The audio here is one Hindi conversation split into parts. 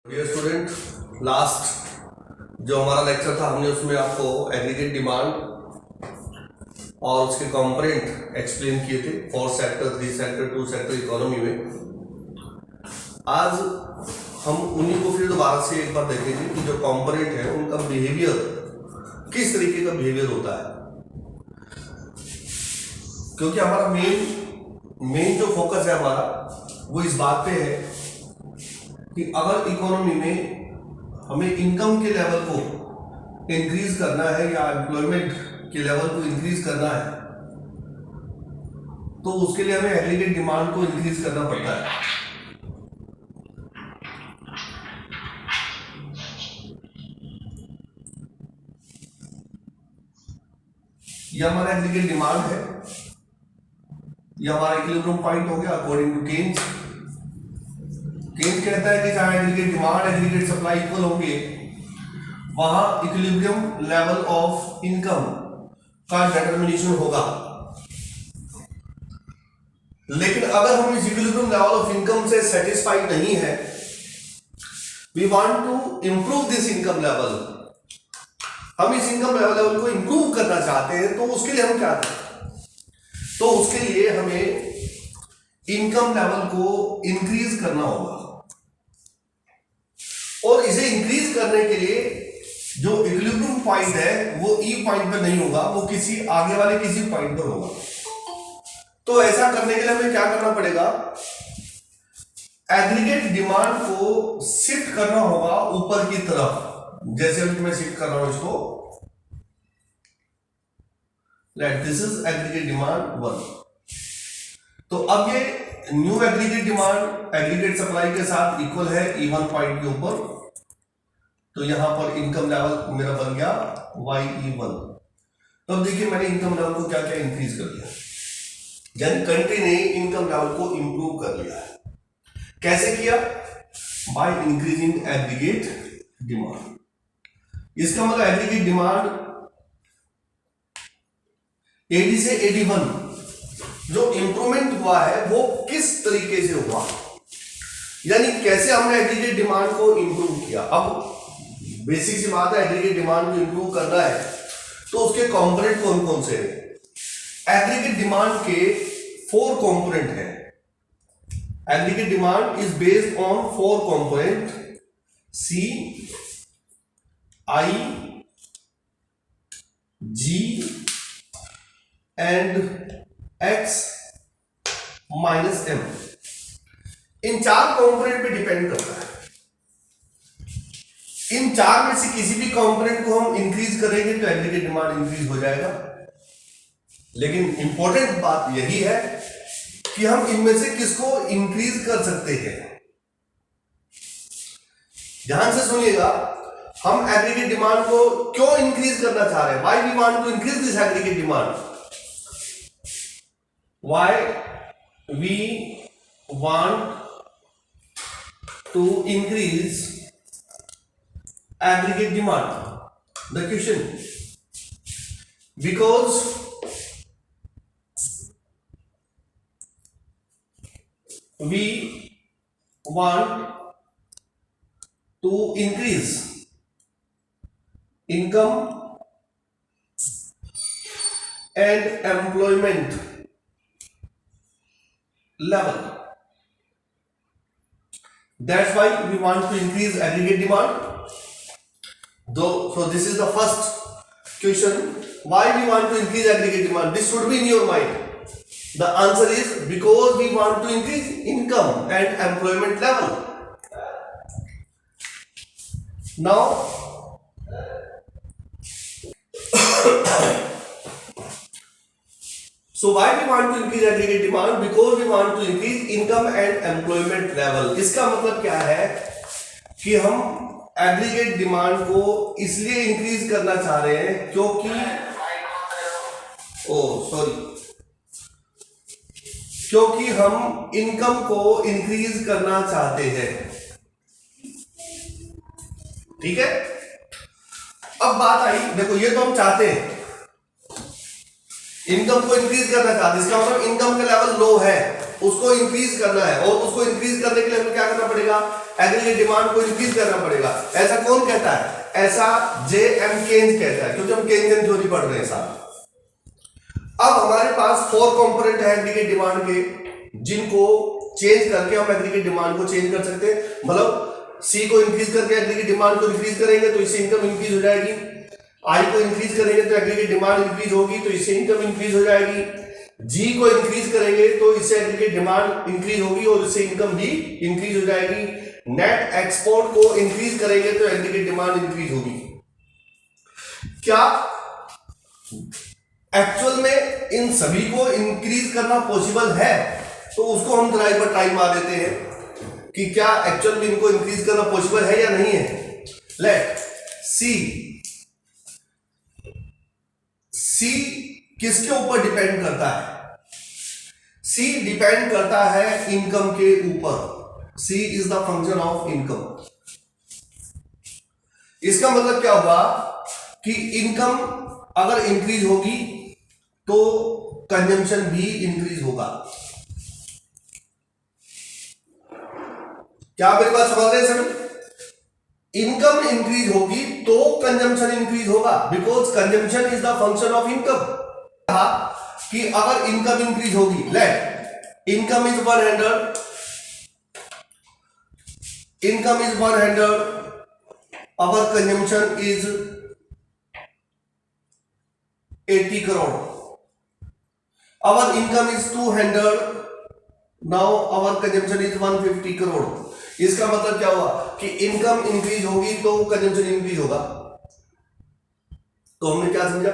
डियर स्टूडेंट, लास्ट जो हमारा लेक्चर था हमने उसमें आपको एग्रीगेट डिमांड और उसके कंपोनेंट एक्सप्लेन किए थे 4 सेक्टर 3 सेक्टर 2 सेक्टर इकोनॉमी में। आज हम उन्हीं को फिर दोबारा से एक बार देखेंगे कि जो कंपोनेंट है उनका बिहेवियर किस तरीके का बिहेवियर होता है, क्योंकि हमारा मेन जो फोकस है हमारा वो इस बात पे है कि अगर इकोनॉमी में हमें इनकम के लेवल को इंक्रीज करना है या एम्प्लॉयमेंट के लेवल को इंक्रीज करना है तो उसके लिए हमें एग्रीगेट डिमांड को इंक्रीज करना पड़ता है। यह हमारा एग्रीगेट डिमांड है, यह हमारा इक्विलिब्रियम पॉइंट हो गया अकॉर्डिंग टू केन्स। केन्स कहता है कि जहां aggregate demand aggregate supply equal होंगे वहां इक्विलिब्रियम लेवल ऑफ इनकम का डिटरमिनेशन होगा। लेकिन अगर हम इस इक्विलिब्रियम लेवल ऑफ इनकम से सेटिस्फाइड नहीं है, we want to improve this income level, हम इस इनकम लेवल को इंप्रूव करना चाहते हैं, तो उसके लिए हम क्या करें? तो उसके लिए हमें इनकम लेवल को इंक्रीज करना होगा और इसे इंक्रीज करने के लिए जो इक्विलिब्रियम पॉइंट है वो ई पॉइंट पर नहीं होगा, वो किसी आगे वाले किसी पॉइंट पर होगा। तो ऐसा करने के लिए हमें क्या करना पड़ेगा? एग्रीगेट डिमांड को शिफ्ट करना होगा ऊपर की तरफ। जैसे अभी मैं शिफ्ट कर रहा हूं इसको, let this is aggregate demand 1। तो अब ये new aggregate demand aggregate supply के साथ इक्वल है E1 पॉइंट के ऊपर। तो यहां पर इनकम लेवल मेरा बन गया YE1। तो अब देखिए मैंने इनकम लेवल को क्या क्या इंक्रीज कर दिया, यानी कंट्री ने इनकम लेवल को इंप्रूव कर लिया है। कैसे किया? By increasing aggregate demand. इसका मतलब एग्रीगेट डिमांड 80 से 81 जो इंप्रूवमेंट हुआ है वो किस तरीके से हुआ, यानी कैसे हमने एग्रीगेट डिमांड को इंप्रूव किया। अब बेसिक सी बात है, एग्रीगेट डिमांड को इंप्रूव करना है तो उसके कंपोनेंट कौन कौन से हैं? एग्रीगेट डिमांड के 4 कंपोनेंट हैं। Aggregate demand is based on 4 component C, I, G and X minus M। In 4 component पे डिपेंड करता है। इन 4 में से किसी भी कंपोनेंट को हम इंक्रीज करेंगे तो एग्रीगेट डिमांड इंक्रीज हो जाएगा। लेकिन इंपॉर्टेंट बात यही है कि हम इनमें से किसको इंक्रीज कर सकते हैं। ध्यान से सुनिएगा, हम एग्रीगेट डिमांड को क्यों इंक्रीज करना चाह रहे हैं? Why we want to increase this aggregate demand? Why we want to increase aggregate demand? The question, because we want to increase income and employment level. That's why we want to increase aggregate demand. So this is the first question. Why we want to increase aggregate demand? This should be in your mind. The answer is because we want to increase income and employment level. Now so why we want to increase aggregate demand? Because we want to increase income and employment level. इसका मतलब क्या है कि हम एग्रीगेट डिमांड को इसलिए इंक्रीज करना चाह रहे हैं क्योंकि क्योंकि हम इनकम को इंक्रीज करना चाहते हैं। ठीक है, अब बात आई, देखो ये तो हम चाहते हैं, इनकम को इंक्रीज करना चाहते हैं, इसका मतलब इनकम का लेवल लो है। उसको इंक्रीज करना है, और उसको इंक्रीज करने के लिए हमें क्या करना पड़ेगा, एग्रीगेट डिमांड को इंक्रीज करना पड़ेगा। ऐसा कौन कहता है, ऐसा J.M. केन्स कहता है, क्योंकि हम केन्जियन थ्योरी पढ़ रहे हैं साहब। अब हमारे पास 4 कंपोनेंट है एग्रीगेट डिमांड के, जिनको चेंज करके हम एग्रीगेट डिमांड को चेंज कर सकते हैं। मतलब सी को इंक्रीज करके एग्रीगेट डिमांड को इंक्रीज करेंगे तो इससे इनकम इंक्रीज हो जाएगी, आई को इंक्रीज करेंगे तो एग्रीगेट डिमांड इंक्रीज होगी तो इससे इनकम इंक्रीज हो जाएगी, जी को इंक्रीज करेंगे तो इससे एग्रीगेट डिमांड इंक्रीज होगी और इससे इनकम भी इंक्रीज हो जाएगी, नेट एक्सपोर्ट को इंक्रीज करेंगे तो एग्रीगेट डिमांड इंक्रीज होगी। क्या एक्चुअल में इन सभी को इंक्रीज करना पॉसिबल है? तो उसको हम जरा एक बार टाइम मार देते हैं कि क्या एक्चुअल में इनको इंक्रीज करना पॉसिबल है या नहीं है। लेट सी किसके ऊपर डिपेंड करता है, सी डिपेंड करता है इनकम के ऊपर। C is the function of income. इसका मतलब क्या हुआ कि इनकम अगर इंक्रीज होगी तो कंजम्पशन भी इंक्रीज होगा। क्या मेरी बात समझ रहे हैं सभी? इनकम इंक्रीज होगी तो कंजम्पशन इंक्रीज होगा, because consumption is the function of income. कि अगर इनकम इंक्रीज होगी, let income is 100, income is 100, our consumption is 80 crore, our income is 200, now our consumption is 150 crore. इसका मतलब क्या हुआ कि इनकम इंक्रीज होगी तो कंजम्पशन इंक्रीज होगा। तो हमने क्या समझा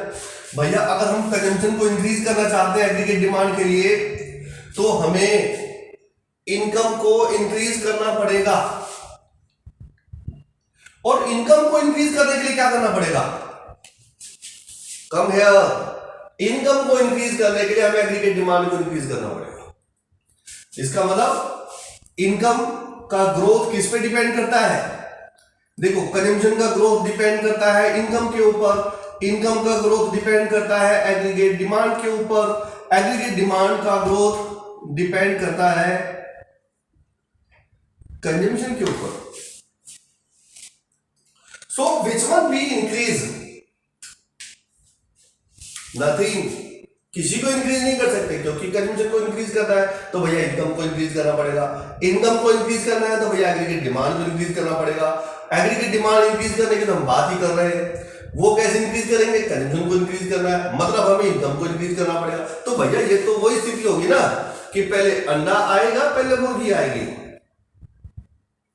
भैया, अगर हम कंजम्पशन को इंक्रीज करना चाहते हैं एग्रीगेट डिमांड के लिए तो हमें इनकम को इंक्रीज करना पड़ेगा, और इनकम को इंक्रीज करने के लिए क्या करना पड़ेगा, कम है, इनकम को इंक्रीज करने के लिए हमें एग्रीगेट डिमांड को इंक्रीज करना पड़ेगा। इसका मतलब इनकम का ग्रोथ किस पे डिपेंड करता है, देखो कंजम्पशन का ग्रोथ डिपेंड करता है इनकम के ऊपर, इनकम का ग्रोथ डिपेंड करता है एग्रीगेट डिमांड के ऊपर, एग्रीगेट डिमांड का ग्रोथ डिपेंड करता है कंजम्पशन के ऊपर। So which one we increase, nothing, किसी को इंक्रीज नहीं कर सकते, क्योंकि कंजम्पशन को इंक्रीज करना है तो भैया इनकम को इंक्रीज करना पड़ेगा, इनकम को इंक्रीज करना है तो भैया एग्रीगेट डिमांड को इंक्रीज करना पड़ेगा, एग्रीगेट डिमांड इंक्रीज करने की तो हम बात ही कर रहे हैं, वो कैसे इंक्रीज करेंगे, कंजम्पशन को इंक्रीज करना है, मतलब हमें इनकम को इंक्रीज करना पड़ेगा। तो भैया ये तो वही स्थिति होगी ना कि पहले अंडा आएगा पहले मुर्गी आएगी।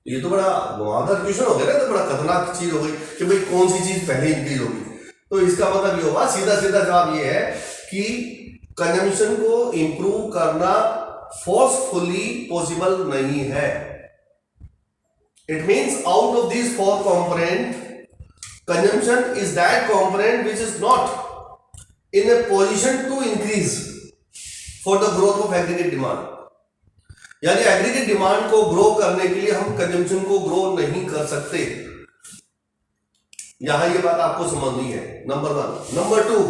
ये तो बड़ा घुमावदार क्वेश्चन हो गया ना, तो बड़ा खतरनाक चीज हो गई कि भाई कौन सी चीज पहले इंक्रीज होगी। तो इसका मतलब ये होगा, सीधा सीधा जवाब ये है कि कंजम्पशन को इंप्रूव करना फोर्सफुली पॉसिबल नहीं है। It means out of this 4 component consumption is that component which is not in a position to increase for the growth of aggregate demand। यानी एग्रीगेट डिमांड को ग्रो करने के लिए हम कंजम्पशन को ग्रो नहीं कर सकते। यहां ये बात आपको समझनी है, नंबर 1। नंबर 2,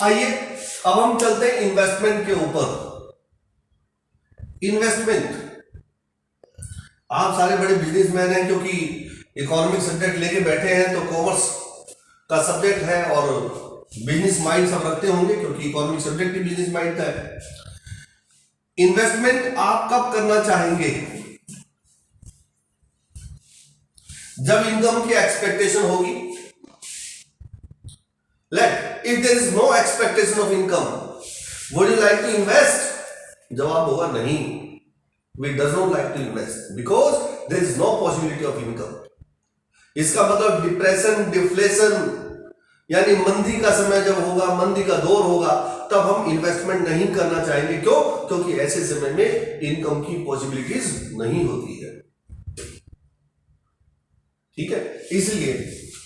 आइए अब हम चलते हैं इन्वेस्टमेंट के ऊपर। इन्वेस्टमेंट, आप सारे बड़े बिजनेसमैन हैं, क्योंकि इकोनॉमिक सब्जेक्ट लेके बैठे हैं तो कॉमर्स का सब्जेक्ट है और बिजनेस माइंड सब रखते होंगे, क्योंकि इकोनॉमिक सब्जेक्ट ही बिजनेस माइंड का है। इन्वेस्टमेंट आप कब करना चाहेंगे, जब इनकम की एक्सपेक्टेशन होगी। Let if there is no expectation of income, would you like to invest? जवाब होगा नहीं, we does not like to invest because there is no possibility of income. इसका मतलब डिप्रेशन, डिफ्लेशन, यानी मंदी का समय जब होगा, मंदी का दौर होगा, तब हम इन्वेस्टमेंट नहीं करना चाहेंगे। क्यों? क्योंकि ऐसे समय में इनकम की पॉसिबिलिटीज नहीं होती है। ठीक है, इसलिए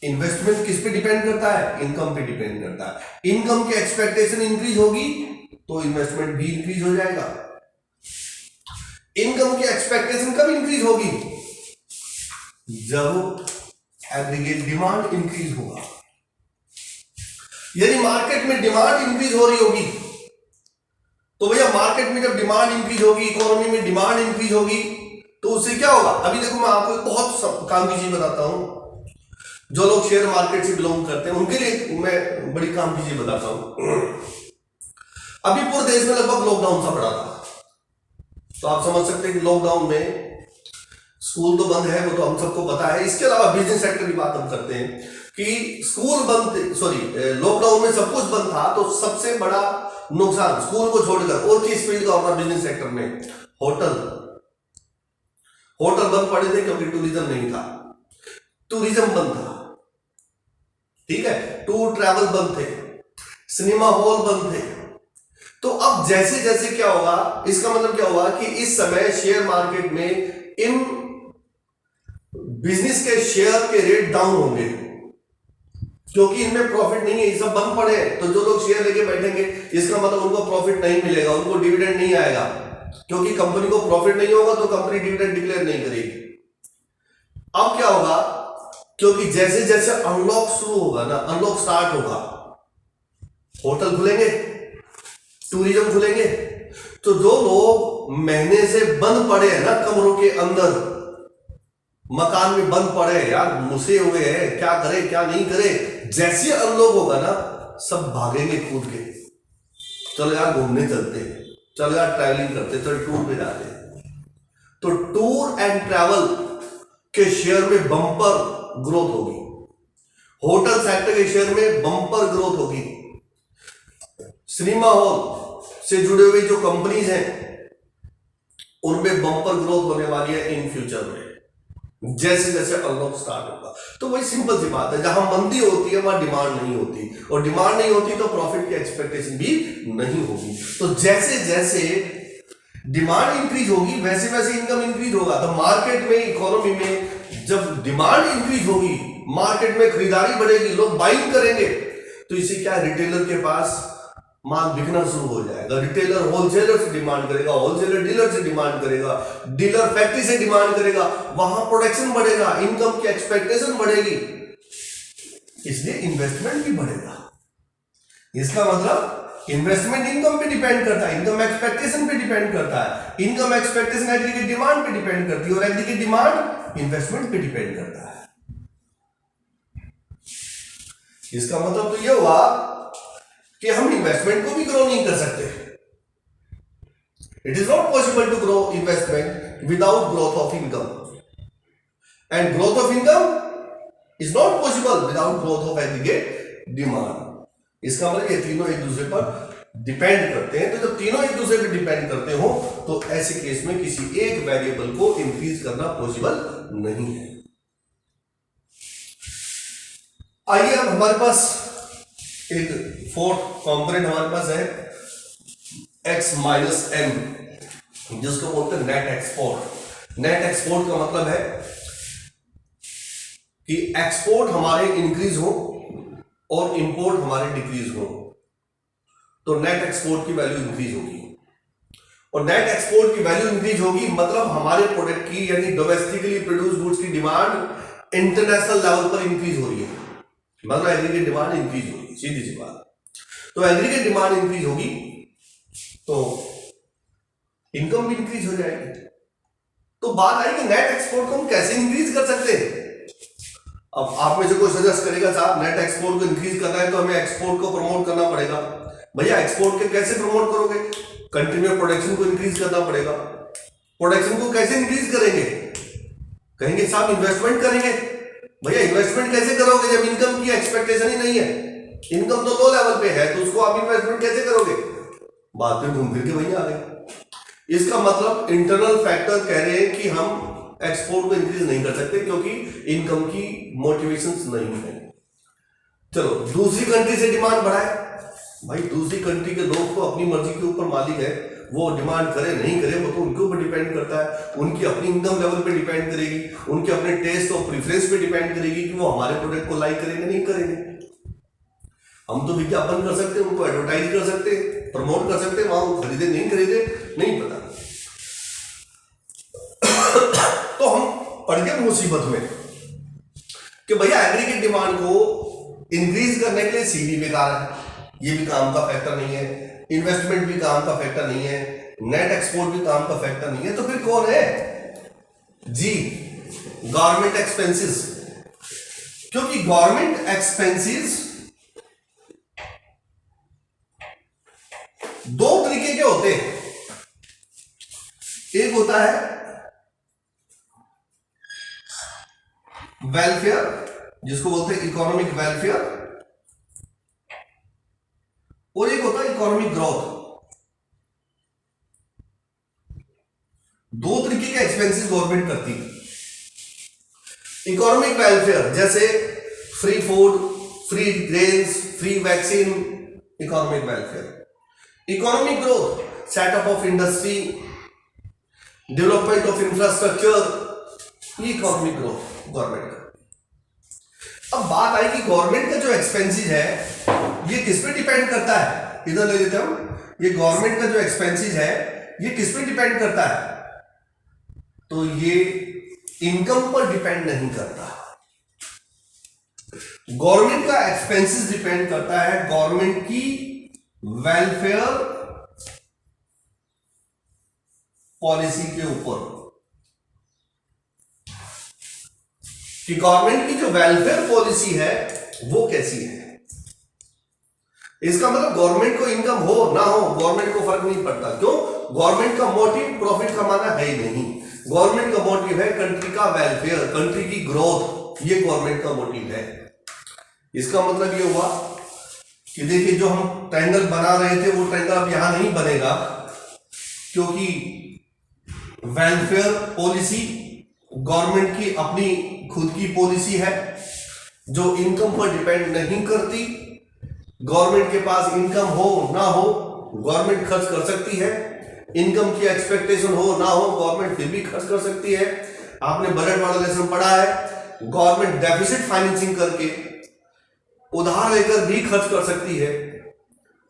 इन्वेस्टमेंट किस पे डिपेंड करता है, इनकम पे डिपेंड करता है। इनकम की एक्सपेक्टेशन इंक्रीज होगी तो इन्वेस्टमेंट भी इंक्रीज हो जाएगा। इनकम की एक्सपेक्टेशन कब इंक्रीज होगी, जब एग्रीगेट डिमांड इंक्रीज होगा। यदि मार्केट में डिमांड इंक्रीज हो रही होगी तो भैया मार्केट में जब डिमांड इंक्रीज होगी, इकोनॉमी में डिमांड इंक्रीज होगी, तो उससे क्या होगा? अभी देखो मैं आपको एक बहुत काम की चीज बताता हूं। जो लोग शेयर मार्केट से बिलोंग करते हैं उनके लिए मैं बड़ी काम की चीज बताता हूं। अभी पूरे देश में लगभग लॉकडाउन सा पड़ा था, तो आप समझ सकते हैं कि लॉकडाउन में स्कूल तो बंद है, वो तो हम सबको पता है। इसके अलावा बिजनेस सेक्टर की बात हम करते हैं कि स्कूल बंद थे, सॉरी लॉकडाउन में सब कुछ बंद था, तो सबसे बड़ा नुकसान स्कूल को छोड़कर और किस फील्ड का होना? बिजनेस सेक्टर में होटल बंद पड़े थे क्योंकि टूरिज्म नहीं था, टूरिज्म बंद था, ठीक है, टूर ट्रैवल बंद थे, सिनेमा हॉल बंद थे। तो अब जैसे जैसे क्या होगा, इसका मतलब क्या होगा कि इस समय शेयर मार्केट में इन बिजनेस के शेयर के रेट डाउन होंगे क्योंकि इनमें प्रॉफिट नहीं है, ये सब बंद पड़े हैं। तो जो लोग शेयर लेके बैठेंगे इसका मतलब उनको प्रॉफिट नहीं मिलेगा, उनको डिविडेंड नहीं आएगा, क्योंकि कंपनी को प्रॉफिट नहीं होगा तो कंपनी डिविडेंड डिक्लेयर नहीं करेगी। अब क्या होगा, क्योंकि जैसे जैसे अनलॉक शुरू होगा ना, अनलॉक स्टार्ट होगा, होटल खुलेंगे, टूरिज्म खुलेंगे, तो जो लोग महीने से बंद पड़े हैं ना, कमरों के अंदर मकान में बंद पड़े हैं, यार मुसे हुए हैं, क्या करे क्या नहीं करे, जैसे अनलॉक होगा ना सब भागेंगे कूद के, चलो यार घूमने चलते हैं, चलो यार ट्रैवलिंग करते, चलो टूर पे जाते हैं। तो टूर एंड ट्रैवल के शेयर में बम्पर ग्रोथ होगी, होटल सेक्टर के शेयर में बम्पर ग्रोथ होगी, सिनेमा हॉल से जुड़े हुए जो कंपनीज हैं उनमें बम्पर ग्रोथ होने वाली है इन फ्यूचर में, जैसे जैसे अनलॉक स्टार्ट होगा। तो वही सिंपल सी बात है, जहां मंदी होती है वहां डिमांड नहीं होती, और डिमांड नहीं होती तो प्रॉफिट की एक्सपेक्टेशन भी नहीं होगी। तो जैसे जैसे डिमांड इंक्रीज होगी वैसे वैसे इनकम इंक्रीज होगा। तो मार्केट में, इकोनॉमी में जब डिमांड इंक्रीज होगी, मार्केट में खरीदारी बढ़ेगी, लोग बाइंग करेंगे, तो इसे क्या, रिटेलर के पास माल बिकना शुरू हो जाएगा। रिटेलर होलसेलर से डिमांड करेगा, होलसेलर डीलर से डिमांड करेगा, डीलर फैक्ट्री से डिमांड करेगा, वहां प्रोडक्शन बढ़ेगा, इनकम की एक्सपेक्टेशन बढ़ेगी, इसलिए इन्वेस्टमेंट भी बढ़ेगा। इसका मतलब इन्वेस्टमेंट इनकम पे डिपेंड करता है, इनकम एक्सपेक्टेशन पे डिपेंड करता है, इनकम एक्सपेक्टेशन एग्रीगेट डिमांड पे डिपेंड करती है, और एग्रीगेट डिमांड इन्वेस्टमेंट पे डिपेंड करता है। इसका मतलब तो यह हुआ कि हम इन्वेस्टमेंट को भी ग्रो नहीं कर सकते। It is not possible to grow investment without growth of income, and growth of income is not possible without growth of aggregate demand. इसका मतलब ये तीनों एक दूसरे पर डिपेंड करते हैं। तो जब तीनों एक दूसरे पर डिपेंड करते हो तो ऐसे केस में किसी एक वेरिएबल को इंक्रीज करना पॉसिबल नहीं है। आइए अब हमारे पास एक फोर्थ कंपोनेंट हमारे पास है x माइनस एम, जिसको बोलते हैं नेट एक्सपोर्ट। नेट एक्सपोर्ट का मतलब है कि एक्सपोर्ट हमारे इंक्रीज हो और इंपोर्ट हमारे डिक्रीज हो, तो नेट एक्सपोर्ट की वैल्यू इंक्रीज होगी। और नेट एक्सपोर्ट की वैल्यू इंक्रीज होगी मतलब हमारे प्रोडक्ट की, यानी डोमेस्टिकली प्रोड्यूस गुड्स की डिमांड इंटरनेशनल लेवल पर इंक्रीज हो रही है, मतलब एग्रीगेट डिमांड इंक्रीज होगी, सीधी सी बात। तो एग्रीगेट डिमांड इंक्रीज होगी तो इनकम भी इंक्रीज हो जाएगी। तो बात आई कि नेट एक्सपोर्ट को हम कैसे इंक्रीज कर सकते हैं। अब आप में से कोई सजेस्ट करेगा साहब नेट एक्सपोर्ट को इंक्रीज करना है तो हमें एक्सपोर्ट को प्रमोट करना पड़ेगा। भैया एक्सपोर्ट के कैसे प्रमोट करोगे? कंट्री में प्रोडक्शन को इंक्रीज करना पड़ेगा। प्रोडक्शन को कैसे इंक्रीज करेंगे? कहेंगे साहब इन्वेस्टमेंट करेंगे। भैया इन्वेस्टमेंट कैसे करोगे जब इनकम की एक्सपेक्टेशन ही नहीं है, इनकम तो लो लेवल पे है, तो उसको आप इन्वेस्टमेंट कैसे करोगे? बात में घूम फिर के वहीं आ गए। इसका मतलब इंटरनल फैक्टर कह रहे हैं कि हम एक्सपोर्ट को इंक्रीज नहीं कर सकते क्योंकि इनकम की मोटिवेशंस नहीं है। चलो दूसरी कंट्री से डिमांड बढ़ाए। भाई दूसरी कंट्री के लोग तो अपनी मर्जी के ऊपर मालिक है, वो डिमांड करे नहीं करे वो तो उनके ऊपर डिपेंड करता है, उनकी अपनी इनकम लेवल पे डिपेंड करेगी, उनके अपने टेस्ट और प्रेफरेंस पे डिपेंड करेगी कि वो हमारे प्रोडक्ट को लाइक करेंगे नहीं करेंगे। हम तो विज्ञापन कर सकते हैं, उनको एडवर्टाइज कर सकते हैं, प्रमोट कर सकते हैं, वहां वो खरीदे नहीं खरीदे नहीं पता। तो हम पड़ गए मुसीबत में कि भैया एग्रीगेट डिमांड को इंक्रीज करने के लिए सीडी बेकार है, ये भी काम का फैक्टर नहीं है। इन्वेस्टमेंट भी काम का फैक्टर नहीं है, नेट एक्सपोर्ट भी काम का फैक्टर नहीं है, तो फिर कौन है? जी, गवर्नमेंट एक्सपेंसेस। क्योंकि गवर्नमेंट एक्सपेंसेस दो तरीके के होते हैं। एक होता है वेलफेयर, जिसको बोलते हैं इकोनॉमिक वेलफेयर, और एक होता है इकोनॉमिक ग्रोथ। दो तरीके के एक्सपेंसेस गवर्नमेंट करती है। इकोनॉमिक वेलफेयर जैसे free food, free grains, free vaccine, economic welfare. Economic growth, setup of industry, development of infrastructure, ये इकोनॉमिक ग्रोथ गवर्नमेंट का। अब बात आई कि गवर्नमेंट का जो एक्सपेंसेस है ये किस पे डिपेंड करता है? इधर ले लेते हम, ये गवर्नमेंट का जो एक्सपेंसेस है ये किस पे डिपेंड करता है? तो ये इनकम पर डिपेंड नहीं करता। गवर्नमेंट का एक्सपेंसेस डिपेंड करता है गवर्नमेंट की वेलफेयर पॉलिसी के ऊपर, कि गवर्नमेंट की जो वेलफेयर पॉलिसी है वो कैसी है। इसका मतलब गवर्नमेंट को इनकम हो ना हो, गवर्नमेंट को फर्क नहीं पड़ता। क्यों? गवर्नमेंट का मोटिव प्रॉफिट कमाना है ही नहीं। गवर्नमेंट का मोटिव है कंट्री का वेलफेयर, कंट्री की ग्रोथ, ये गवर्नमेंट का मोटिव है। इसका मतलब ये हुआ कि देखिए, जो हम ट्रायंगल बना रहे थे वो ट्रायंगल अब यहां नहीं बनेगा, क्योंकि वेलफेयर पॉलिसी गवर्नमेंट की अपनी खुद की पॉलिसी है जो इनकम पर डिपेंड नहीं करती। गवर्नमेंट के पास इनकम हो ना हो, गवर्नमेंट खर्च कर सकती है। इनकम की एक्सपेक्टेशन हो ना हो, गवर्नमेंट फिर भी खर्च कर सकती है। आपने बजट वाला लेसन पढ़ा है, गवर्नमेंट डेफिसिट फाइनेंसिंग करके उधार लेकर भी खर्च कर सकती है।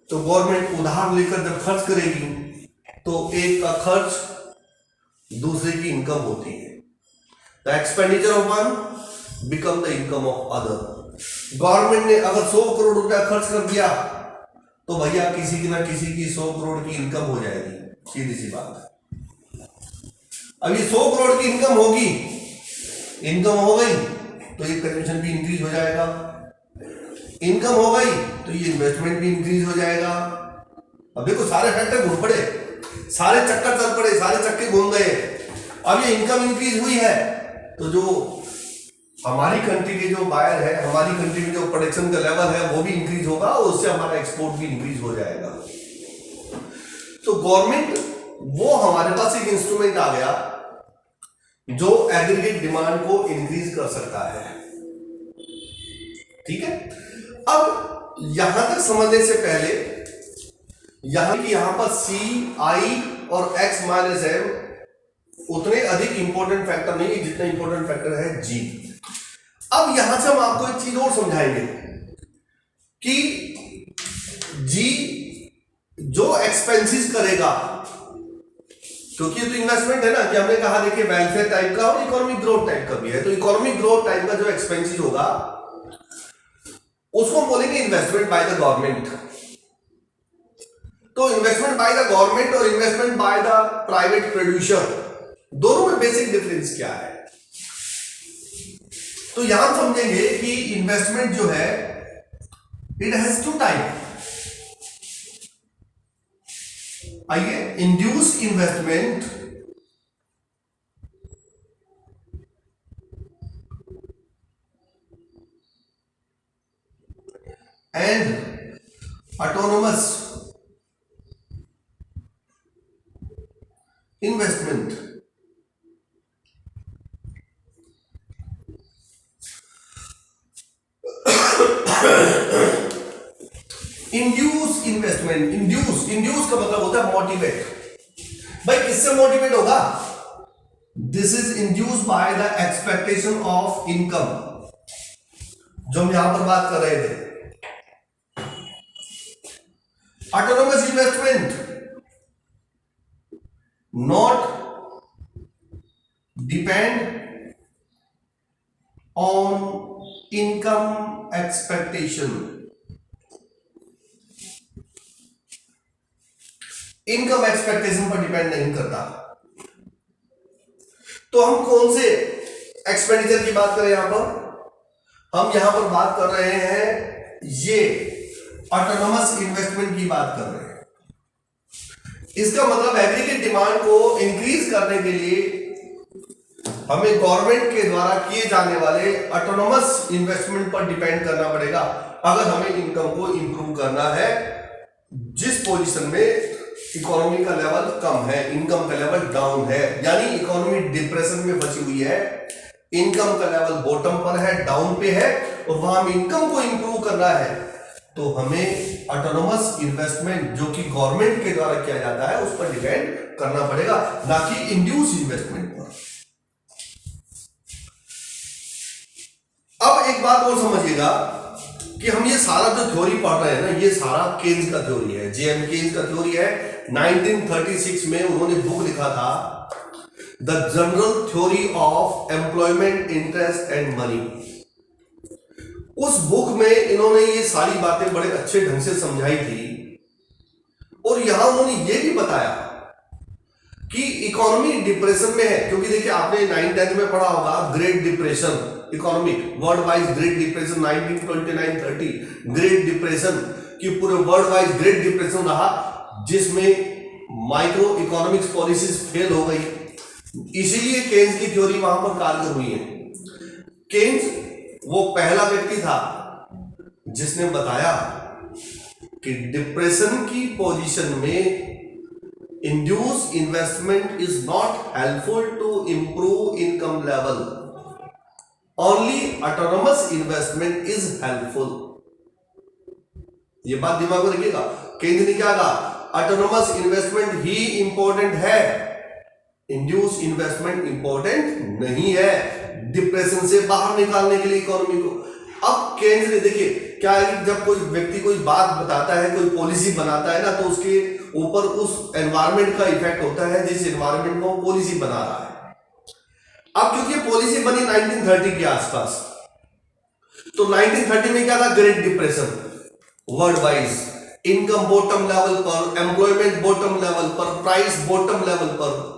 तो गवर्नमेंट उधार लेकर जब खर्च करेगी तो एक का खर्च दूसरे की इनकम होती है। The expenditure of one become the income of other. Government ने अगर 100 करोड़ रुपया खर्च कर दिया तो भैया किसी की ना किसी की 100 करोड़ की इनकम हो जाएगी, सीधी सी बात है। अब ये 100 करोड़ की इनकम होगी, इनकम हो गई तो ये कंजम्पशन भी इंक्रीज हो जाएगा, इनकम हो गई तो ये इन्वेस्टमेंट भी इंक्रीज हो जाएगा। अब देखो, सारे फैक्टर घूम पड़े, सारे चक्कर चल पड़े, सारे चक्के घूम गए। अब ये इनकम इंक्रीज हुई है तो जो हमारी कंट्री के जो बायर है, हमारी कंट्री में जो प्रोडक्शन का लेवल है वो भी इंक्रीज होगा और उससे हमारा एक्सपोर्ट भी इंक्रीज हो जाएगा। तो गवर्नमेंट वो हमारे पास एक इंस्ट्रूमेंट आ गया जो एग्रीगेट डिमांड को इंक्रीज कर सकता है। ठीक है, अब यहां तक समझने से पहले यहां पर सी, आई और एक्स माइनस एम उतने अधिक इंपॉर्टेंट फैक्टर नहीं है जितना इंपॉर्टेंट फैक्टर है जी। अब यहां से हम आपको एक चीज और समझाएंगे कि जी जो एक्सपेंसेस करेगा, क्योंकि ये तो इन्वेस्टमेंट है ना, कि हमने कहा देखिए वेलफेयर टाइप का और इकोनॉमिक ग्रोथ टाइप का भी है। तो इकोनॉमिक ग्रोथ टाइप का जो एक्सपेंसेस होगा उसको हम बोलेंगे इन्वेस्टमेंट बाय द गवर्नमेंट। तो इन्वेस्टमेंट बाय द गवर्नमेंट और investment by the private producer, दोनों में बेसिक डिफरेंस क्या है? तो यहां समझेंगे कि इन्वेस्टमेंट जो है इट हैज टू टाइप। आइए, induce investment and autonomous investment. Induce investment, induce का मतलब होता है मोटिवेट। भाई किससे मोटिवेट होगा? This is induce by the expectation of income, जो हम यहां पर बात कर रहे थे। Autonomous investment not depend on income expectation. Income expectation पर डिपेंड नहीं करता। तो हम कौन से एक्सपेंडिचर की बात करें यहां पर? हम यहां पर बात कर रहे हैं ये ऑटोनोमस इन्वेस्टमेंट की बात कर रहे हैं। इसका मतलब एग्रीगेट डिमांड को इंक्रीज करने के लिए हमें गवर्नमेंट के द्वारा किए जाने वाले ऑटोनोमस इन्वेस्टमेंट पर डिपेंड करना पड़ेगा अगर हमें इनकम को इंप्रूव करना है। जिस पोजीशन में इकोनॉमी का लेवल कम है, इनकम का लेवल डाउन है, यानी इकोनॉमी डिप्रेशन में फंसी हुई है, इनकम का लेवल बॉटम पर है, डाउन पे है, और वहां में इनकम को इंप्रूव करना है, तो हमें ऑटोनोमस इन्वेस्टमेंट जो कि गवर्नमेंट के द्वारा किया जाता है उस पर डिपेंड करना पड़ेगा, ना कि इंड्यूस इन्वेस्टमेंट पर। अब एक बात और समझिएगा कि हम ये सारा जो थ्योरी पढ़ रहे हैं ना, ये सारा केन्स का थ्योरी है, जेएम केन्स का थ्योरी है। 1936 में उन्होंने बुक लिखा था the general theory of employment, interest and money. उस बुक में इन्होंने ये सारी बातें बड़े अच्छे ढंग से समझाई थी, और यहां उन्होंने ये भी बताया कि इकोनॉमी डिप्रेशन में है। क्योंकि देखिए आपने 9th-10th में पढ़ा होगा great depression, economic world wise great depression 1929-30, great depression कि पूरे वर्ल्ड वाइज ग्रेट डिप्रेशन रहा, जिसमें माइक्रो इकोनॉमिक्स पॉलिसीज फेल हो गई। इसीलिए केन्स की थ्योरी वहां पर कारगर हुई है। केन्स वो पहला व्यक्ति था जिसने बताया कि डिप्रेशन की पोजीशन में induce investment is not helpful to improve income level, only autonomous investment is helpful. ये बात दिमाग में रखिएगा। केंद्र ने क्या कहा? ऑटोनोमस इन्वेस्टमेंट ही इंपॉर्टेंट है, इंड्यूस इन्वेस्टमेंट इंपॉर्टेंट नहीं है डिप्रेशन से बाहर निकालने के लिए इकोनॉमी को। अब केंद्र ने देखिए क्या है कि जब कोई व्यक्ति कोई बात बताता है, कोई पॉलिसी बनाता है ना, तो उसके ऊपर उस एनवायरमेंट का इफेक्ट होता है जिस एनवायरमेंट को पॉलिसी बना रहा है। अब क्योंकि पॉलिसी बनी 1930 के आसपास, तो 1930 में क्या था? Great depression, world wise income bottom level पर, एम्प्लॉयमेंट बॉटम लेवल पर, प्राइस बॉटम लेवल पर।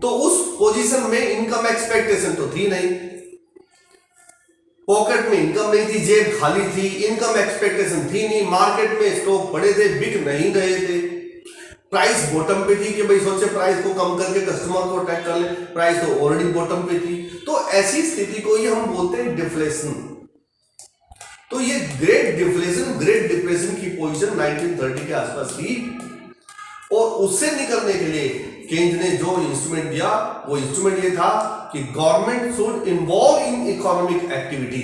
तो उस पोजीशन में इनकम एक्सपेक्टेशन तो थी नहीं, पॉकेट में इनकम नहीं थी, जेब खाली थी, इनकम एक्सपेक्टेशन थी नहीं, मार्केट में स्टॉक पड़े थे, बिक नहीं रहे थे, प्राइस बॉटम पे थी कि भाई सोचे प्राइस को कम करके कस्टमर को अट्रैक्ट कर ले, प्राइस तो ऑलरेडी बॉटम पे थी। तो ऐसी स्थिति को ये हम बोलते हैं डिफ्लेशन। तो ये ग्रेट डिफ्लेशन, ग्रेट डिप्रेशन की पोजीशन 1930 के आसपास थी, और उससे निकलने के लिए केंद्र ने जो इंस्ट्रूमेंट दिया वो इंस्ट्रूमेंट ये था कि government should involve in economic activity,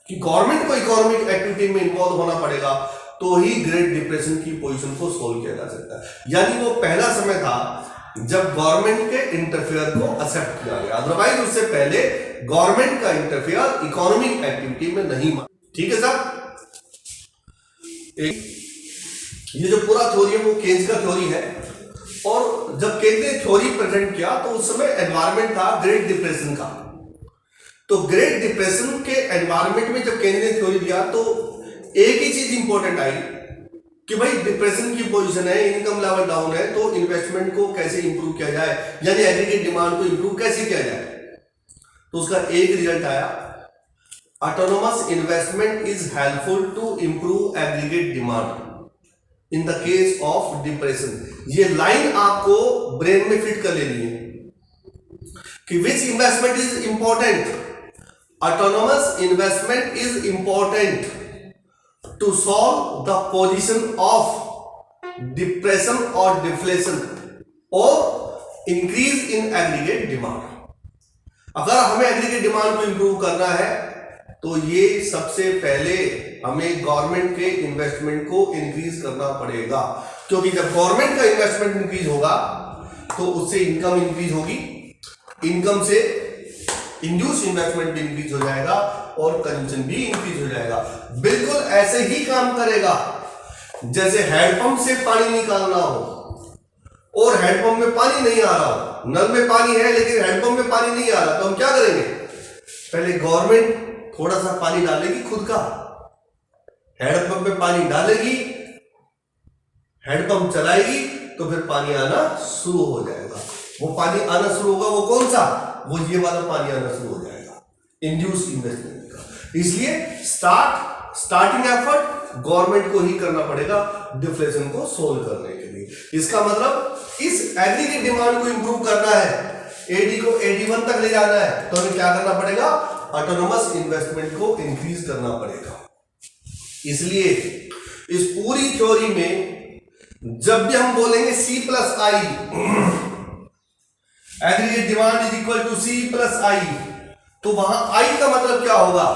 कि गवर्नमेंट को इकोनॉमिक एक्टिविटी में इन्वॉल्व होना पड़ेगा, तो ही ग्रेट डिप्रेशन की पोजीशन को सोल्व किया जा सकता है। यानी वो पहला समय था जब गवर्नमेंट के इंटरफेयर को एक्सेप्ट किया गया, अदरवाइज उससे पहले गवर्नमेंट का इंटरफेयर इकोनॉमिक एक्टिविटी में नहीं माना। ठीक है साहब, ये जो पूरा थ्योरी है वो केन्स का थ्योरी है, और जब केन्स ने थ्योरी प्रेजेंट किया तो उस समय एनवायरमेंट था ग्रेट डिप्रेशन का। तो ग्रेट डिप्रेशन के एनवायरमेंट में जब केन्स ने थ्योरी दिया तो एक ही चीज इंपॉर्टेंट आई कि भाई डिप्रेशन की पोजीशन है, इनकम लेवल डाउन है, तो इन्वेस्टमेंट को कैसे इंप्रूव किया जाए, यानी एग्रीगेट डिमांड को इंप्रूव कैसे किया जाए। तो उसका एक रिजल्ट आया, autonomous investment is helpful to improve aggregate demand in the case of depression. ये लाइन आपको ब्रेन में फिट कर लेनी है कि which investment is important, autonomous investment is important to solve the position of depression or deflation or increase in aggregate demand। अगर हमें एग्रीगेट डिमांड को इंप्रूव करना है तो ये सबसे पहले हमें गवर्नमेंट के इन्वेस्टमेंट को इंक्रीज करना पड़ेगा, क्योंकि जब गवर्नमेंट का इन्वेस्टमेंट इंक्रीज होगा तो उससे इनकम इंक्रीज होगी, इनकम से इंड्यूस इन्वेस्टमेंट भी इंक्रीज हो जाएगा और कंजम्पशन भी इंक्रीज हो जाएगा। बिल्कुल ऐसे ही काम करेगा जैसे हैंडपंप से पानी निकालना हो और हैंडपंप में पानी नहीं आ रहा हो, नल में पानी है लेकिन हैंडपंप में पानी नहीं आ रहा, तो हम क्या करेंगे? पहले गवर्नमेंट थोड़ा सा पानी डालेगी खुद का, हैंडपंप में पानी डालेगी, हैंडपंप चलाएगी तो फिर पानी आना शुरू हो जाएगा। वो पानी आना शुरू होगा, वो कौन सा, वो ये वाला पानी आना शुरू हो जाएगा, इंड्यूस इन्वेस्टमेंट का। इसलिए स्टार्टिंग एफर्ट गवर्नमेंट को ही करना पड़ेगा डिफ्लेशन को सोल्व करने के लिए। इसका मतलब इस एग्रीगेट डिमांड को इंप्रूव करना है, एडी को 81 तक ले जाना है, तो हमें क्या करना पड़ेगा, ऑटोनोमस इन्वेस्टमेंट को इंक्रीज करना पड़ेगा। इसलिए इस पूरी थ्योरी में जब भी हम बोलेंगे C plus I, aggregate demand is equal to C plus I, तो वहां I का मतलब क्या होगा,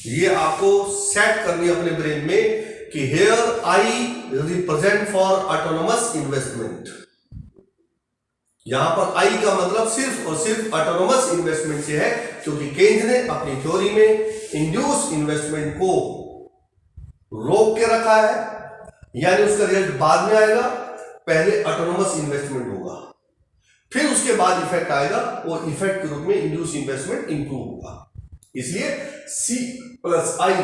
ये आपको सेट करनी है अपने ब्रेन में कि here I represent for autonomous investment. यहां पर I का मतलब सिर्फ और सिर्फ ऑटोनोमस इन्वेस्टमेंट से है, क्योंकि केन्स ने अपनी थ्योरी में इंड्यूस इन्वेस्टमेंट को रोक के रखा है, यानी उसका रिजल्ट बाद में आएगा, पहले ऑटोनोमस इन्वेस्टमेंट होगा, फिर उसके बाद इफेक्ट आएगा, और इफेक्ट के रूप में इंड्यूस इन्वेस्टमेंट इंप्रूव होगा। इसलिए C प्लस आई।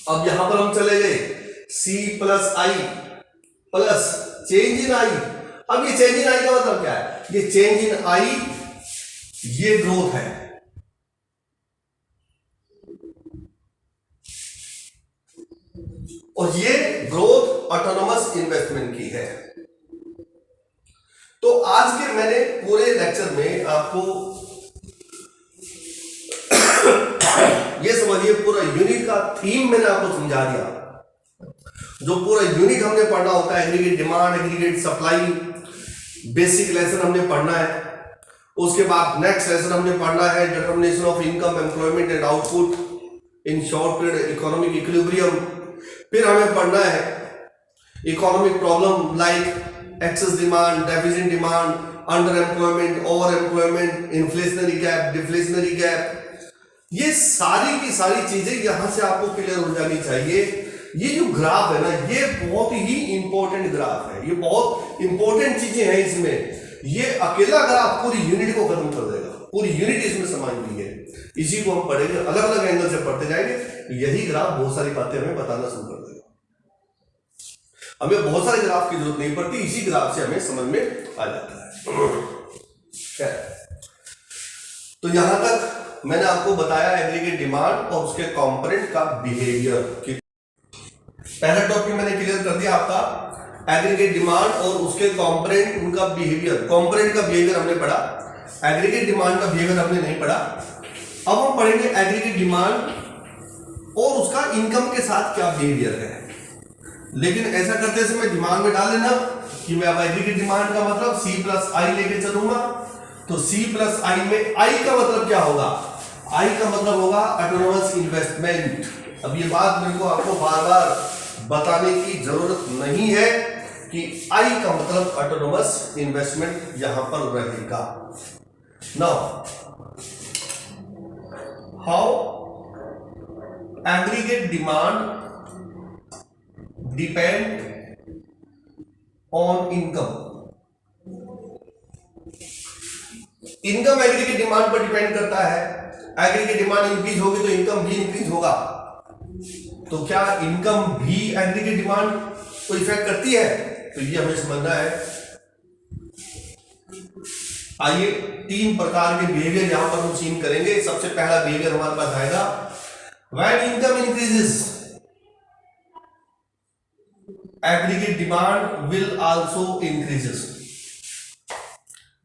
अब यहां पर हम चले गए C plus I plus change in I. अब ये चेंज इन आई का मतलब क्या है, ये चेंज इन आई ये ग्रोथ है, और ये ग्रोथ ऑटोनोमस इन्वेस्टमेंट की है। तो आज के मैंने पूरे लेक्चर में आपको ये समझिए पूरा यूनिट का थीम मैंने आपको समझा दिया। जो पूरा यूनिट हमने पढ़ना होता है, aggregate demand, aggregate supply, basic lesson हमने पढ़ना है। उसके बाद नेक्स्ट लेसन हमने पढ़ना है determination of income, employment and output in short period economic equilibrium. फिर हमें पढ़ना है economic problem like excess demand, deficit demand, under employment, over employment, inflationary gap, deflationary gap. ये सारी की सारी चीजें यहां से आपको क्लियर हो जानी चाहिए। ये जो ग्राफ है ना, ये बहुत ही इंपॉर्टेंट ग्राफ है, ये बहुत इंपॉर्टेंट चीजें हैं इसमें। ये अकेला ग्राफ पूरी यूनिट को खत्म कर देगा, पूरी यूनिट इसमें समाई हुई है। इसी को हम पढ़ेंगे, अलग अलग एंगल से पढ़ते जाएंगे, यही ग्राफ बहुत सारी बातें हमें बताना शुरू कर देगा। हमें बहुत सारे ग्राफ की जरूरत नहीं पड़ती, इसी ग्राफ से हमें समझ में आ जाता है। तो यहां तक मैंने आपको बताया एग्रीगेट डिमांड और उसके कंपोनेंट का बिहेवियर। पहला टॉपिक मैंने क्लियर कर दिया आपका, एग्रीगेट डिमांड और उसके कंपोनेंट, उनका बिहेवियर। कंपोनेंट का बिहेवियर हमने पढ़ा, एग्रीगेट डिमांड का बिहेवियर हमने नहीं पढ़ा। अब हम पढ़ेंगे एग्रीगेट डिमांड और उसका इनकम के साथ क्या बिहेवियर है। लेकिन ऐसा करते समय दिमाग में डाल लेना कि मैं अब एग्रीगेट डिमांड का मतलब C प्लस आई लेके चलूंगा, तो C प्लस आई में I का मतलब क्या होगा, I का मतलब होगा ऑटोनोमस इन्वेस्टमेंट। अब ये बात मेरे को आपको बार बार बताने की जरूरत नहीं है कि I का मतलब ऑटोनोमस इन्वेस्टमेंट यहां पर रहेगा। Now how aggregate demand depend on income. Income aggregate demand पर डिपेंड करता है। एग्रीगेट डिमांड इंक्रीज होगी तो इनकम भी इंक्रीज होगा। तो क्या इनकम भी एग्रीगेट डिमांड को इफेक्ट करती है, तो ये हमें समझना है। आइए 3 प्रकार के बिहेवियर यहां पर हम सीन करेंगे। सबसे पहला बिहेवियर हमारे पास आएगा when income increases aggregate demand will also increases.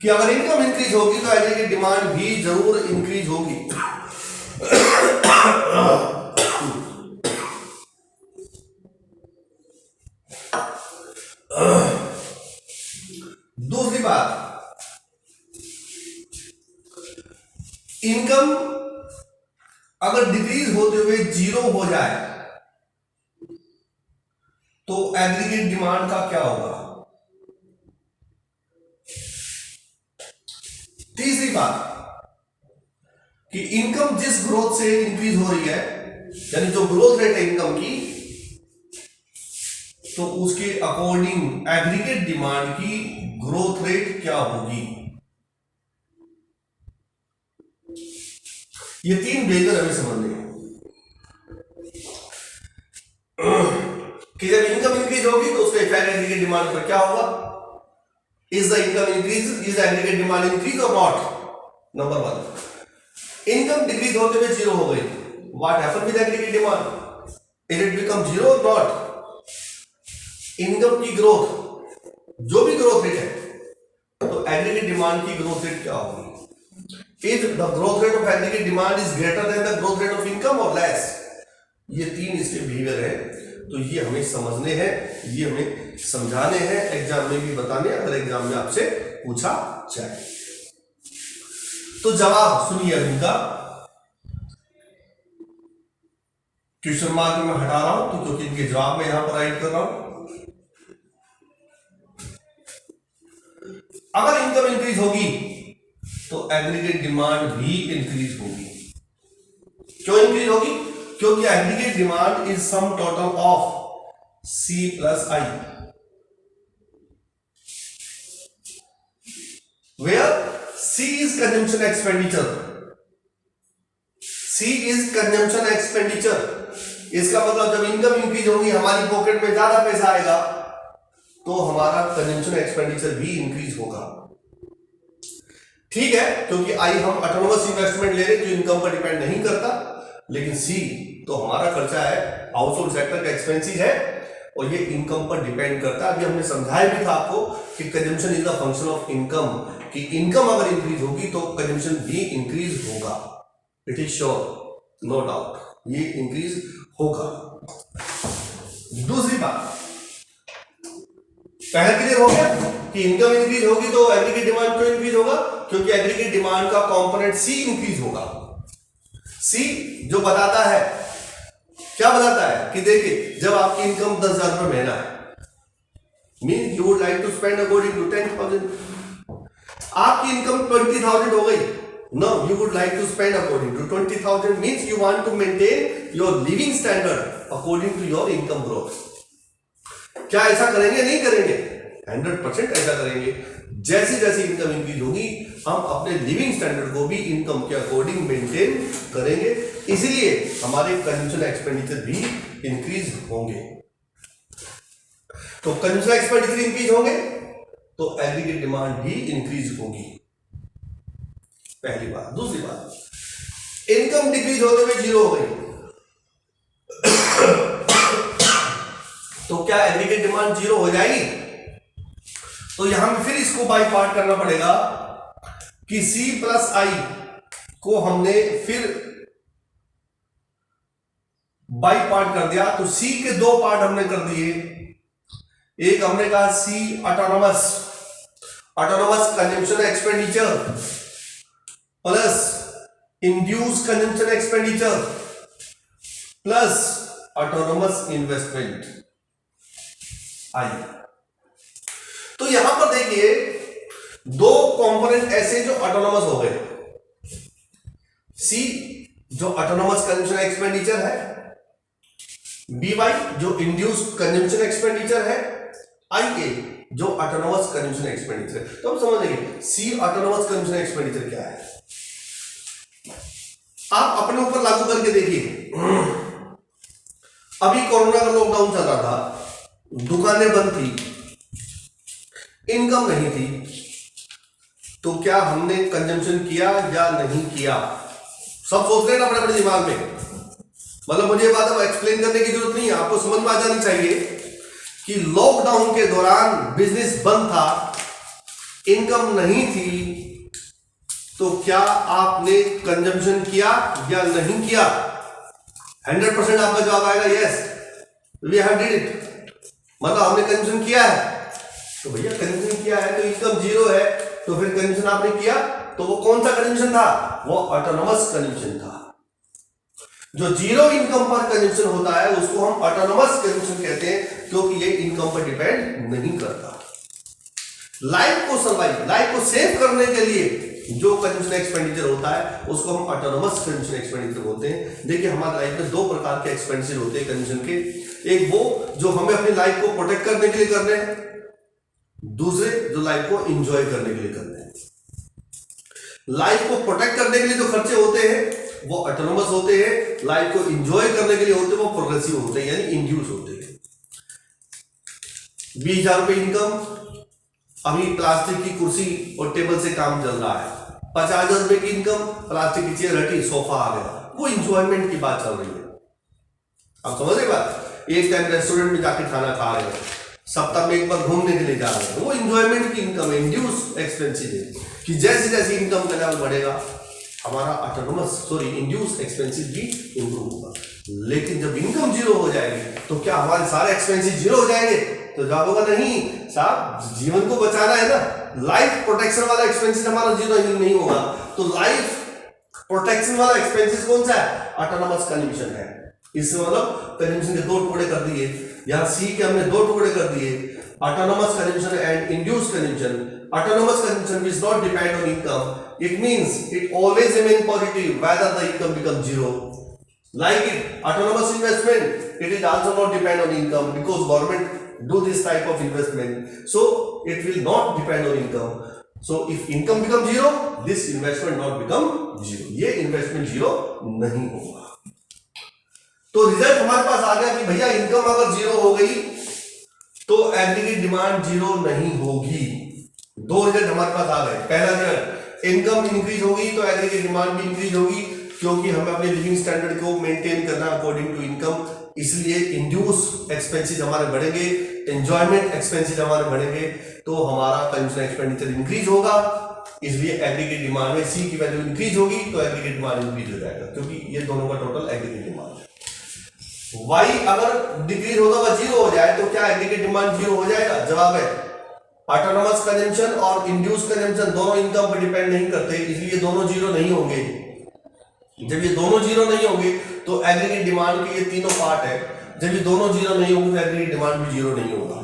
कि अगर इनकम इंक्रीज होगी तो एग्रीगेट डिमांड भी जरूर इंक्रीज होगी। दूसरी बात, इनकम अगर डिक्रीज होते हुए 0 हो जाए तो एग्रीगेट डिमांड का क्या होगा। तीसरी बात कि इनकम जिस ग्रोथ से इंक्रीज हो रही है, यानी जो ग्रोथ रेट है इनकम की, तो उसके अकॉर्डिंग एग्रीगेट डिमांड की ग्रोथ रेट क्या होगी। ये 3 बिहेवियर हमें समझने हैं कि जब इनकम इंक्रीज होगी तो उसका इफेक्ट एग्रीगेट डिमांड पर क्या होगा? Is the income increase, is the aggregate demand increase और नॉट? नंबर 1, इनकम डिक्रीज होते हुए जीरो हो गई, what happen with aggregate demand? Is it become zero और नॉट? इनकम की ग्रोथ, जो भी ग्रोथ रेट है, तो एग्रीगेट डिमांड की ग्रोथ रेट क्या होगी? Is the growth rate of aggregate demand is greater than the growth rate of income और लेस? ये 3 इसके बिहेवियर है, तो ये हमें समझने हैं, ये हमें समझाने हैं, एग्जाम में भी बताने, अगर एग्जाम में आपसे पूछा जाए तो जवाब सुनिए। अभी का क्वेश्चन मार्क में हटा रहा हूं तो क्योंकि इनके जवाब में यहां पर राइट कर रहा हूं। अगर इनकम इंक्रीज होगी तो एग्रीगेट डिमांड भी इंक्रीज होगी। क्यों इंक्रीज होगी? क्योंकि aggregate demand is sum total of C plus I, where C is consumption expenditure. C is consumption expenditure. इसका मतलब जब इनकम इंक्रीज होगी, हमारी पॉकेट में ज्यादा पैसा आएगा, तो हमारा कंजम्पशन एक्सपेंडिचर भी इंक्रीज होगा। ठीक है, क्योंकि आई हम ऑटोनोमस इन्वेस्टमेंट ले रहे जो इनकम पर डिपेंड नहीं करता, लेकिन सी तो हमारा खर्चा है, हाउस होल्ड सेक्टर का एक्सपेंसिव है और ये इनकम पर डिपेंड करता है। अभी हमने समझाया भी था आपको कि consumption is the function of income, कि इनकम अगर इंक्रीज होगी तो कंजम्पशन भी इंक्रीज होगा। It is sure, no doubt, ये इंक्रीज होगा। दूसरी बात, पहले क्लियर हो गया कि इनकम इंक्रीज होगी तो एग्रीगेट डिमांड क्यों इंक्रीज होगा? क्योंकि एग्रीगेट डिमांड का कंपोनेंट सी इंक्रीज होगा। सी जो बताता है, क्या बताता है कि देखिए जब आपकी इनकम 10,000 रुपए महीना है, mean you would like to spend according to 10,000। आपकी इनकम 20,000 हो गई, no you would like to spend according to 20,000, means you want to maintain your living standard according to your income growth. क्या ऐसा करेंगे? नहीं करेंगे, 100% ऐसा करेंगे। जैसे जैसे इनकम इंक्रीज होगी, हम अपने लिविंग स्टैंडर्ड को भी इनकम के अकॉर्डिंग मेंटेन करेंगे, इसलिए हमारे कंजम्पशन एक्सपेंडिचर भी इंक्रीज होंगे। तो कंजम्पशन एक्सपेंडिचर इंक्रीज होंगे तो एग्रीगेट डिमांड भी इंक्रीज होगी, पहली बात। दूसरी बात, इनकम डिक्रीज होते हुए जीरो हो गई तो क्या एग्रीगेट डिमांड जीरो हो जाएगी? तो यहां पे फिर इसको बाई पार्ट करना पड़ेगा कि C प्लस आई को हमने फिर बाई पार्ट कर दिया, तो C के 2 पार्ट हमने कर दिए। एक हमने कहा C autonomous, autonomous consumption expenditure plus induced consumption expenditure plus autonomous investment I. तो यहां पर देखिए 2 कंपोनेंट ऐसे जो ऑटोनोमस हो गए। सी जो ऑटोनोमस कंजम्पशन एक्सपेंडिचर है, बी वाई जो इंड्यूस कंजम्पशन एक्सपेंडिचर है, आई ए जो ऑटोनोमस कंजम्पशन एक्सपेंडिचर है। तो हम समझेंगे सी ऑटोनोमस कंजम्पशन एक्सपेंडिचर क्या है। आप अपने ऊपर लागू करके देखिए। अभी कोरोना का लॉकडाउन चल रहा था, दुकानें बंद थी, इनकम नहीं थी, तो क्या हमने कंजम्पशन किया या नहीं किया? सब सोच रहे हैं ना अपने अपने दिमाग में। मतलब मुझे ये बात अब एक्सप्लेन करने की जरूरत नहीं है, आपको समझ में आ जानी चाहिए कि लॉकडाउन के दौरान बिजनेस बंद था, इनकम नहीं थी, तो क्या आपने कंजम्पशन किया या नहीं किया? 100% आपका जवाब आएगा yes, we have did it. मतलब हमने कंजम्पशन किया है, तो भैया कंजम्पशन किया है तो इनकम जीरो है, तो फिर कंजम्पशन आपने किया, तो वो कौन सा कंजम्पशन था? वो ऑटोनोमस कंजम्पशन था। जो जीरो इनकम पर कंजम्पशन होता है उसको हम ऑटोनोमस कंजम्पशन कहते हैं, क्योंकि ये इनकम पर डिपेंड नहीं करता। लाइफ को सर्वाइव, लाइफ को सेव करने के लिए जो कंजम्पशन एक्सपेंडिचर होता है उसको हम ऑटोनोमस कंजम्पशन एक्सपेंडिचर बोलते हैं। देखिए हमारी लाइफ में 2 प्रकार के एक्सपेंडिचर होते हैं कंजम्पशन के। एक वो जो हमें अपनी लाइफ को प्रोटेक्ट करने के लिए करने हैं, दूसरे जो लाइफ को एंजॉय करने के लिए करने हैं। लाइफ को प्रोटेक्ट करने के लिए जो खर्चे होते हैं वो ऑटोनोमस होते हैं, लाइफ को एंजॉय करने के लिए होते हैं वो प्रोग्रेसिव होते हैं, यानी इंड्यूस होते हैं। 20,000 रुपये इनकम, अभी प्लास्टिक की कुर्सी और टेबल से काम चल रहा है। 50,000 रुपये की इनकम, प्लास्टिक की चेयर हटी, सोफा आ गया, वो इंजॉयमेंट की बात चल रही है। आप समझ रहे बात? एक टाइम रेस्टोरेंट में जाके खाना खा रहे हैं, सप्ताह में एक बार घूमने के लिए जा रहे हैं, वो इंजॉयमेंट की इनकम है, इंड्यूस एक्सपेंसिव है कि जैसे जैसे इनकम का लेवल बढ़ेगा हमारा इंड्यूस एक्सपेंसिव भी इंप्रूव होगा। लेकिन जब इनकम जीरो हो जाएगी तो क्या हमारे सारे एक्सपेंसिव जीरो हो जाएंगे? तो जवाब होगा नहीं साहब, जीवन को बचाना है ना, लाइफ प्रोटेक्शन वाला एक्सपेंसिस हमारा जीरो नहीं होगा। तो लाइफ प्रोटेक्शन वाला एक्सपेंसिस कौन सा है? ऑटोनॉमस कंजम्पशन है। इससे मतलब कंजम्पशन के दो टुकड़े कर दिए, यहाँ सी के हमने दो टुकड़े कर दिए, autonomous consumption and induced consumption. Autonomous consumption which not depend on income, it means it always remain positive whether the income becomes zero. Like it, autonomous investment, it is also not depend on income because government do this type of investment, so it will not depend on income. So if income becomes zero, this investment not become zero. ये investment zero नहीं होगा। तो रिजल्ट हमारे पास आ गया कि भैया इनकम अगर जीरो हो गई तो एग्रीगेट डिमांड जीरो नहीं होगी। दो रिजल्ट हमारे पास आ गए। पहला रिजल्ट, इनकम इंक्रीज होगी तो एग्रीगेट डिमांड भी इंक्रीज होगी, क्योंकि हमें अपने लिविंग स्टैंडर्ड को मेंटेन करना अकॉर्डिंग टू इनकम, इसलिए इंड्यूस एक्सपेंसेस हमारे बढ़ेंगे, एंजॉयमेंट एक्सपेंसेस हमारे बढ़ेंगे, तो हमारा कंज्यूमर एक्सपेंडिचर इंक्रीज होगा, इसलिए एग्रीगेट डिमांड में सी की वैल्यू इंक्रीज होगी तो एग्रीगेट डिमांड इंक्रीज हो जाएगा, क्योंकि ये दोनों का टोटल एग्रीगेट डिमांड है। वाई अगर डिक्रीज होता हुआ जीरो हो जाए तो क्या एग्रीगेट डिमांड जीरो हो जाएगा? जवाब है ऑटोनॉमस कंजम्पशन और इंड्यूस कंजम्पशन दोनों इनकम पर डिपेंड नहीं करते, इसलिए दोनों जीरो नहीं होंगे। जब ये दोनों जीरो नहीं होंगे तो एग्रीगेट डिमांड के ये तीनों पार्ट है, जब ये दोनों जीरो नहीं होंगे तो एग्रीगेट डिमांड भी जीरो नहीं होगा,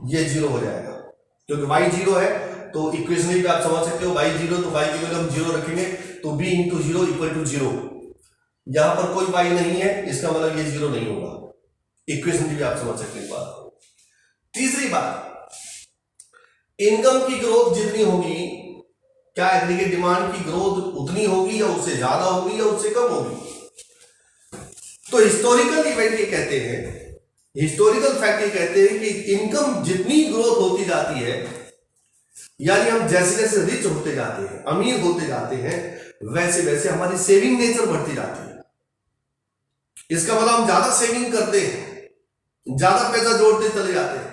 ये जीरो हो जाएगा। क्योंकि वाई जीरो है तो इक्वेशनली भी आप समझ सकते हो, वाई जीरो तो वाई की वैल्यू हम जीरो रखेंगे तो b into zero equal to zero. यहां पर कोई वाई नहीं है, इसका मतलब ये जीरो नहीं होगा। इक्वेशनली भी आप समझ सकते हैं बात। तीसरी बात, इनकम की ग्रोथ जितनी होगी, क्या एग्रीगेट डिमांड की ग्रोथ उतनी होगी या उससे ज्यादा होगी या उससे कम होगी? तो हिस्टोरिकल इवेंट ये कहते हैं, हिस्टोरिकल फैक्ट ये कहते हैं कि इनकम जितनी ग्रोथ होती जाती है, यानी हम जैसे जैसे रिच होते जाते हैं, अमीर होते जाते हैं, वैसे वैसे हमारी सेविंग नेचर बढ़ती जाती है। इसका मतलब हम ज्यादा सेविंग करते हैं, ज्यादा पैसा जोड़ते चले जाते हैं।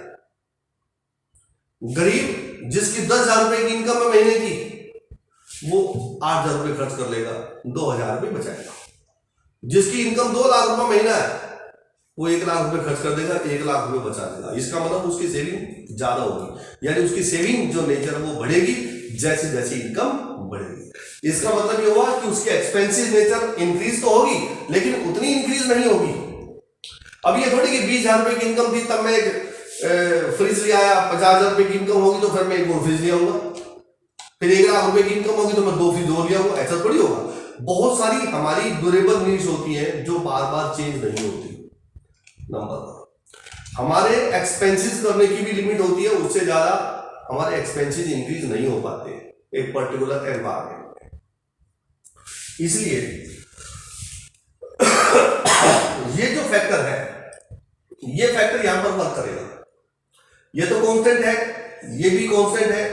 गरीब जिसकी 10,000 रुपए की इनकम है महीने की, वो 8,000 रुपए खर्च कर लेगा, 2,000 रुपए बचाएगा। जिसकी इनकम 2 लाख रुपए महीना है, वो 1 लाख रुपए खर्च कर देगा, 1 लाख रुपए बचा देगा। इसका मतलब उसकी सेविंग ज्यादा होगी, यानी उसकी सेविंग जो नेचर है वो बढ़ेगी जैसे जैसे इनकम बढ़ेगी। इसका मतलब ये हुआ कि उसकी एक्सपेंसिव नेचर इंक्रीज तो होगी लेकिन उतनी इंक्रीज नहीं होगी। अब ये थोड़ी कि 20,000 रुपए की इनकम थी तब मैं फ्रिज ले आया, 50,000 रुपए की इनकम होगी तो फिर मैं एक और फ्रिज ले आऊंगा, फिर 1 लाख रुपए की इनकम होगी तो मैं 2 फ्रिज और ले आऊंगा, ऐसा थोड़ी होगा। बहुत सारी हमारी ड्यूरेबल नीड्स होती हैं जो बार बार चेंज नहीं होती। नंबर, हमारे एक्सपेंसेस करने की भी लिमिट होती है, उससे ज्यादा हमारे एक्सपेंसेस इंक्रीज नहीं हो पाते एक पर्टिकुलर एनवायरमेंट में। इसलिए ये जो फैक्टर है, ये फैक्टर यहां पर वर्क करेगा। ये तो कांस्टेंट है, ये भी कांस्टेंट है,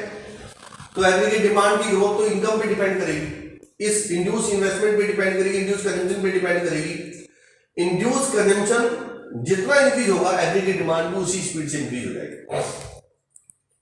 तो एग्रीगेट डिमांड की ग्रोथ तो इनकम पे डिपेंड करेगी, इस इंड्यूस इन्वेस्टमेंट पे डिपेंड करेगी, इंड्यूस कंजम्पशन पे डिपेंड करेगी। इंड्यूस कंजम्पशन जितना इंक्रीज होगा एग्रीगेट डिमांड भी उसी स्पीड से इंक्रीज हो जाएगी।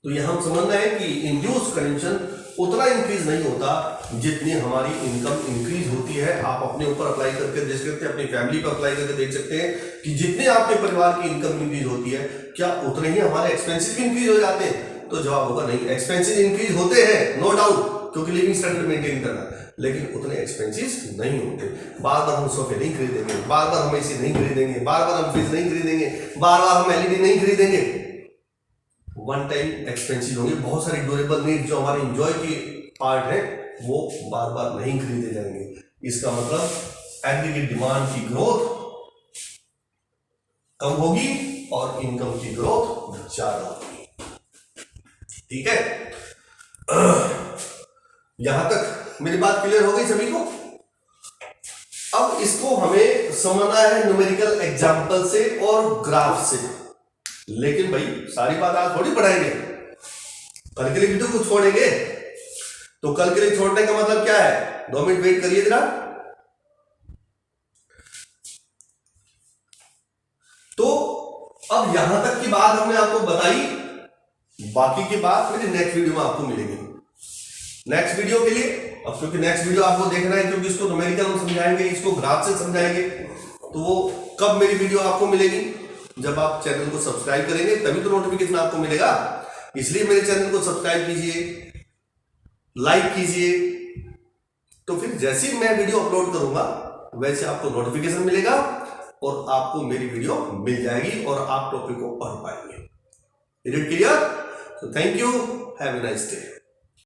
तो यह हम समझना है कि इंड्यूस कंजम्पशन उतना इंक्रीज नहीं होता जितनी हमारी इनकम इंक्रीज होती है। आप अपने ऊपर अप्लाई करके देख सकते हैं, अपनी फैमिली पर अप्लाई करके देख सकते हैं कि जितने आपके परिवार की इनकम इंक्रीज होती है क्या उतने ही हमारे एक्सपेंसेस भी इंक्रीज हो जाते हैं? तो जवाब होगा नहीं, एक्सपेंसेस इंक्रीज होते हैं नो डाउट, क्योंकि लिविंग स्टैंडर्ड मेंटेन करना, लेकिन उतने एक्सपेंसेस नहीं होते। बार बार हम सोफे नहीं खरीदेंगे, बार बार हम एसी नहीं खरीदेंगे, बार बार हम फ्रिज नहीं खरीदेंगे, बार बार हम एलईडी नहीं खरीदेंगे। वन टाइम एक्सपेंसिव होंगे, बहुत सारी ड्यूरेबल नीड जो हमारे एंजॉय की पार्ट है वो बार बार नहीं खरीदे जाएंगे। इसका मतलब एग्रीगेट डिमांड की ग्रोथ कम होगी और इनकम की ग्रोथ ज्यादा होगी। ठीक है, यहां तक मेरी बात क्लियर हो गई सभी को? अब इसको हमें समझना है न्यूमेरिकल एग्जांपल से और ग्राफ से। लेकिन भाई सारी बात आज थोड़ी पढ़ाएंगे, कल के लिए वीडियो को छोड़ेंगे। तो कल के लिए छोड़ने का मतलब क्या है, 2 मिनट वेट करिए जरा। तो अब यहां तक की बात हमने आपको बताई, बाकी की बात मेरी नेक्स्ट वीडियो में आपको मिलेगी। नेक्स्ट वीडियो के लिए, अब क्योंकि नेक्स्ट वीडियो आपको देखना है, क्योंकि इसको न्यूमेरिकल हम समझाएंगे, इसको ग्राफ से समझाएंगे, तो वो कब मेरी वीडियो आपको मिलेगी, जब आप चैनल को सब्सक्राइब करेंगे तभी तो नोटिफिकेशन आपको मिलेगा। इसलिए मेरे चैनल को सब्सक्राइब कीजिए, लाइक कीजिए, तो फिर जैसे ही मैं वीडियो अपलोड करूंगा वैसे आपको नोटिफिकेशन मिलेगा और आपको मेरी वीडियो मिल जाएगी और आप टॉपिक को पढ़ पाएंगे। Is it clear? So thank you. Have a nice day.